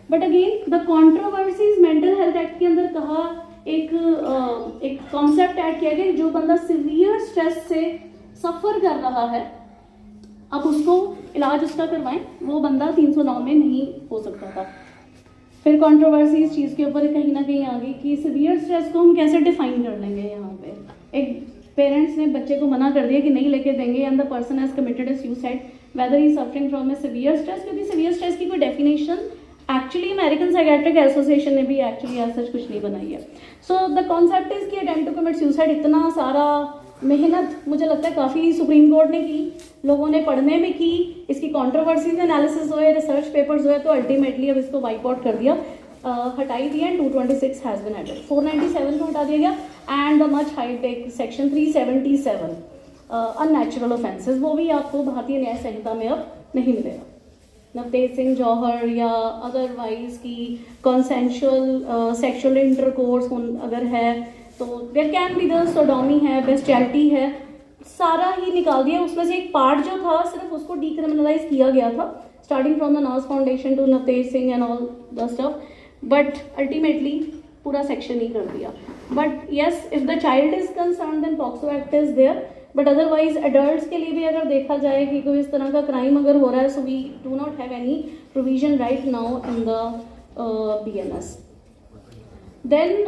But again the controversies mental health act के अंदर कहा, एक कॉन्सेप्ट ऐड किया गया, जो बंदा सीवियर स्ट्रेस से सफर कर रहा है आप उसको इलाज उसका करवाएं, वो बंदा 309 में नहीं हो सकता था। फिर कंट्रोवर्सी इस चीज़ के ऊपर कहीं ना कहीं आ गई कि सीवियर स्ट्रेस को हम कैसे डिफाइन कर लेंगे। यहाँ पे एक पेरेंट्स ने बच्चे को मना कर दिया कि नहीं लेके देंगे, and the person has committed a suicide weather he suffering from A severe stress, क्योंकि सीवियर स्ट्रेस की कोई definition actually American psychiatric association ने भी एक्चुअली ऐसा कुछ नहीं बनाई है। सो द कॉन्सेप्ट इज कि अटेम्प्ट टू कमिट सुसाइड, इतना सारा मेहनत मुझे लगता है काफ़ी सुप्रीम कोर्ट ने की, लोगों ने पढ़ने में की, इसकी कंट्रोवर्सीज एनालिसिस हुए, रिसर्च पेपर्स हुए, तो अल्टीमेटली अब इसको वाइप आउट कर दिया, हटाई दिया, एंड 226 हैज़ बीन एडेड, 497 को हटा दिया गया, and the much high tech section 377 unnatural offences, वो भी आपको भारतीय न्याय संहिता में अब नहीं मिलेगा। नवतेज सिंह जौहर या अदरवाइज की कॉन्सेंशुअल सेक्शुअल इंटरकोर्स अगर है तो there can be the sodomy है, बेस्टियलिटी है, सारा ही निकाल दिया। उसमें से एक पार्ट जो था सिर्फ उसको डीक्रिमिनलाइज किया गया था, starting from the Naz foundation to Navtej Singh and all the stuff, but ultimately पूरा सेक्शन ही कर दिया। But yes, if the child is concern then POCSO act is there, but otherwise adults के लिए भी अगर देखा जाए कि कोई इस तरह का क्राइम अगर हो रहा है, so we do not have any provision right now in the BNS। Then